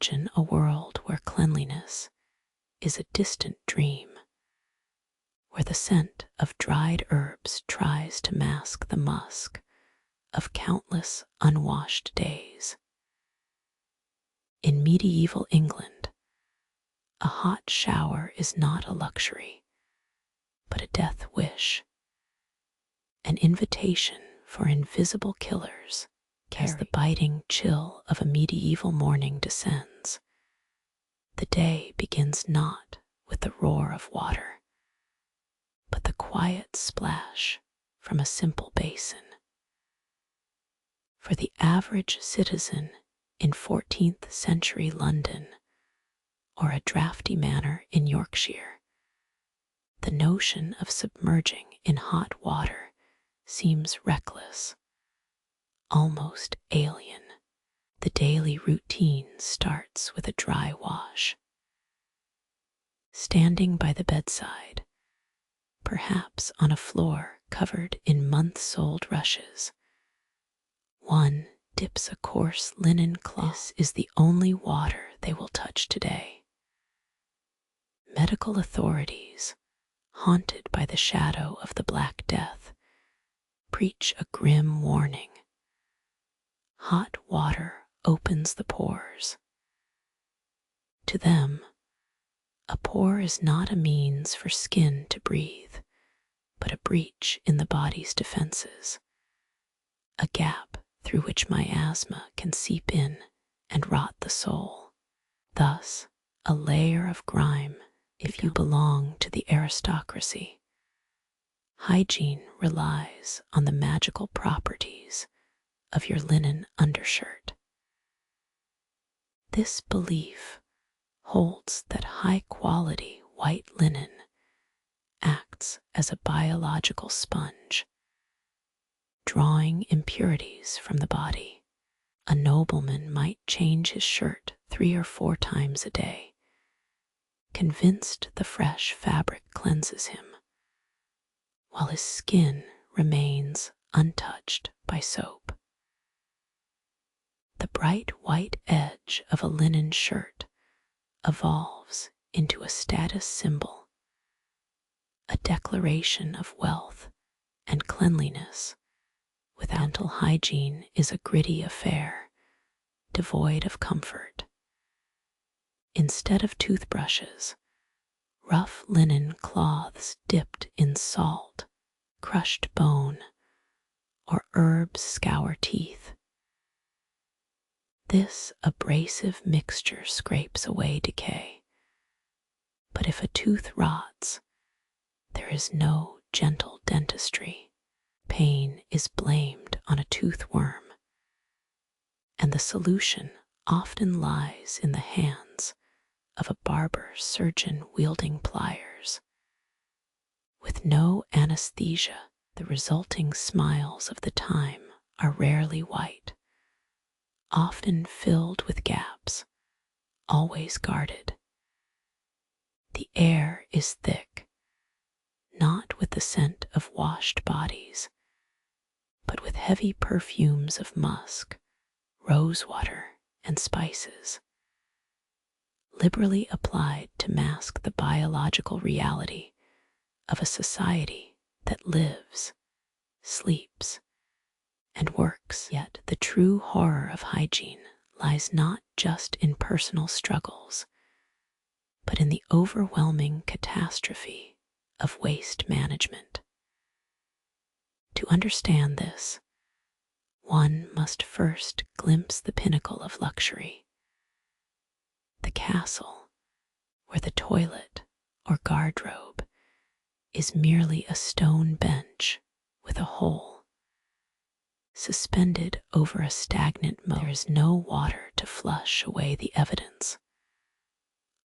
imagine a world where cleanliness is a distant dream, where the scent of dried herbs tries to mask the musk of countless unwashed days. In medieval England, a hot shower is not a luxury, but a death wish, an invitation for invisible killers. As the biting chill of a medieval morning descends, the day begins not with the roar of water, but the quiet splash from a simple basin. For the average citizen in 14th century London or a drafty manor in Yorkshire, the notion of submerging in hot water seems reckless, almost alien. The daily routine starts with a dry wash. Standing by the bedside, perhaps on a floor covered in months-old rushes, one dips a coarse linen cloth. This is the only water they will touch today. Medical authorities, haunted by the shadow of the Black Death, preach a grim warning. Hot water opens the pores. To them, a pore is not a means for skin to breathe, but a breach in the body's defenses, a gap through which miasma can seep in and rot the soul. Thus, a layer of grime if you belong to the aristocracy. Hygiene relies on the magical properties of your linen undershirt. This belief holds that high-quality white linen acts as a biological sponge, drawing impurities from the body. A nobleman might change his shirt 3 or 4 times a day, convinced the fresh fabric cleanses him, while his skin remains untouched by soap. The bright white edge of a linen shirt evolves into a status symbol, a declaration of wealth and cleanliness. Dental hygiene is a gritty affair, devoid of comfort. Instead of toothbrushes, rough linen cloths dipped in salt, crushed bone, or herbs scour teeth. This abrasive mixture scrapes away decay. But if a tooth rots, there is no gentle dentistry. Pain is blamed on a tooth worm, and the solution often lies in the hands of a barber surgeon wielding pliers. With no anesthesia, the resulting smiles of the time are rarely white, often filled with gaps, always guarded. The air is thick, not with the scent of washed bodies, but with heavy perfumes of musk, rosewater, and spices, liberally applied to mask the biological reality of a society that lives, sleeps, and works. Yet the true horror of hygiene lies not just in personal struggles, but in the overwhelming catastrophe of waste management. To understand this, one must first glimpse the pinnacle of luxury, the castle where the toilet or garderobe is merely a stone bench with a hole. Suspended over a stagnant moat, there is no water to flush away the evidence.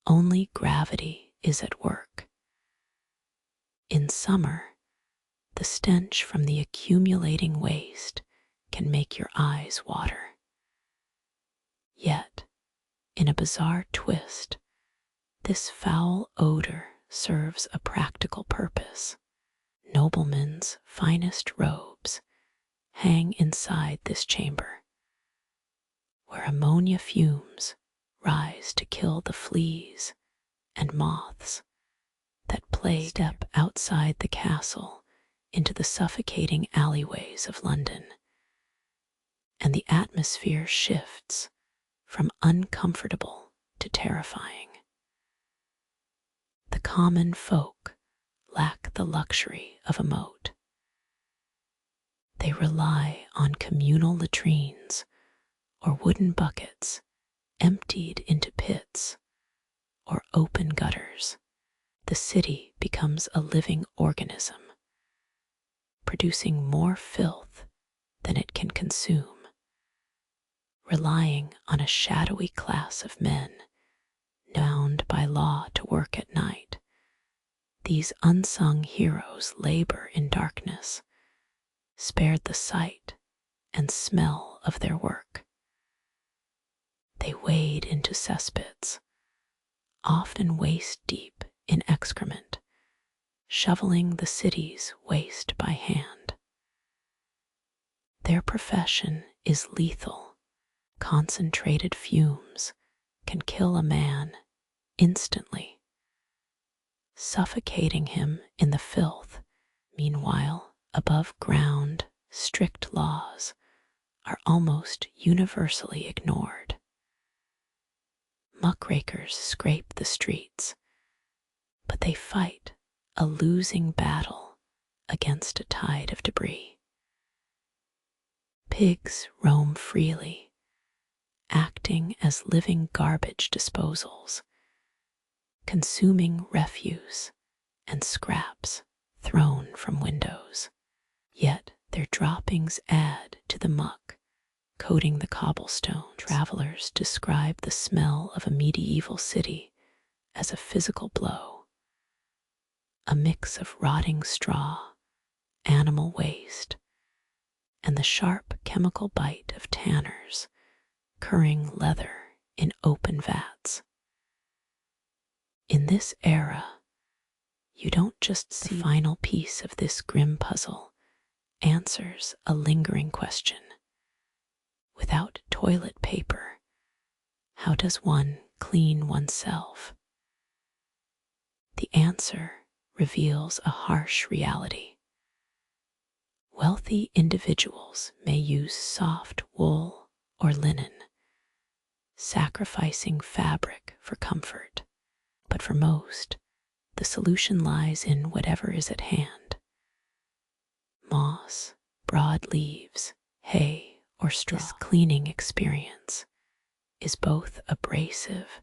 Only gravity is at work. In summer, the stench from the accumulating waste can make your eyes water. Yet, in a bizarre twist, this foul odor serves a practical purpose. Noblemen's finest robes hang inside this chamber, where ammonia fumes rise lies to kill the fleas and moths that plague. Step outside the castle into the suffocating alleyways of London, and the atmosphere shifts from uncomfortable to terrifying. The common folk lack the luxury of a moat. They rely on communal latrines or wooden buckets emptied into pits or open gutters. The city becomes a living organism, producing more filth than it can consume, relying on a shadowy class of men bound by law to work at night. These unsung heroes labor in darkness, spared the sight and smell of their work. They wade into cesspits, often waist deep in excrement, shoveling the city's waste by hand. Their profession is lethal. Concentrated fumes can kill a man instantly, suffocating him in the filth. Meanwhile, above ground, strict laws are almost universally ignored. Muckrakers scrape the streets, but they fight a losing battle against a tide of debris. Pigs roam freely, acting as living garbage disposals, consuming refuse and scraps thrown from windows. Yet their droppings add to the muck, coating the cobblestone. Travelers describe the smell of a medieval city as a physical blow, a mix of rotting straw, animal waste, and the sharp chemical bite of tanners curing leather in open vats. In this era, you don't just see the final piece of this grim puzzle answers a lingering question. Without toilet paper, how does one clean oneself? The answer reveals a harsh reality. Wealthy individuals may use soft wool or linen, sacrificing fabric for comfort. But for most, the solution lies in whatever is at hand. Moss, broad leaves, hay, or straw. This cleaning experience is both abrasive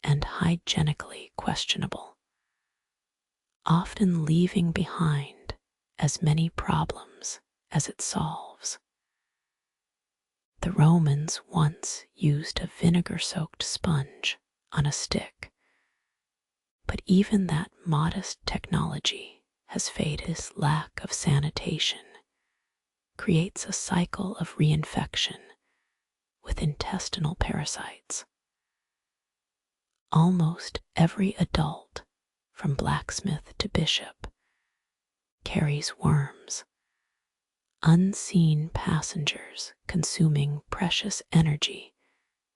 and hygienically questionable, often leaving behind as many problems as it solves. The Romans once used a vinegar-soaked sponge on a stick, but even that modest technology has faded. This lack of sanitation creates a cycle of reinfection with intestinal parasites. Almost every adult, from blacksmith to bishop, carries worms, unseen passengers consuming precious energy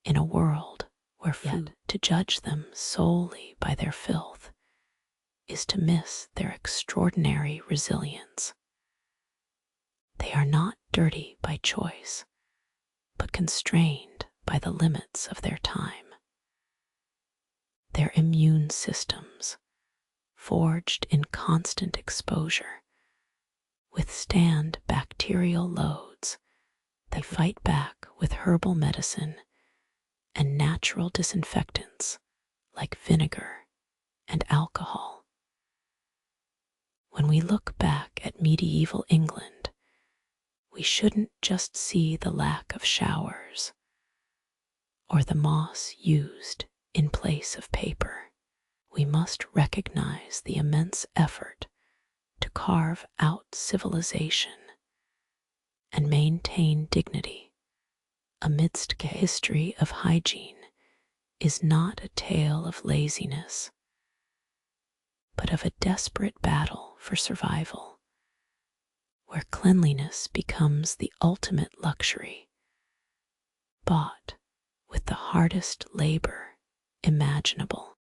in a world where food, to judge them solely by their filth, is to miss their extraordinary resilience. They are not dirty by choice, but constrained by the limits of their time. Their immune systems, forged in constant exposure, withstand bacterial loads. They fight back with herbal medicine and natural disinfectants like vinegar and alcohol. When we look back at medieval England, we shouldn't just see the lack of showers or the moss used in place of paper. We must recognize the immense effort to carve out civilization and maintain dignity amidst a history of hygiene is not a tale of laziness, but of a desperate battle for survival, where cleanliness becomes the ultimate luxury, bought with the hardest labor unimaginable.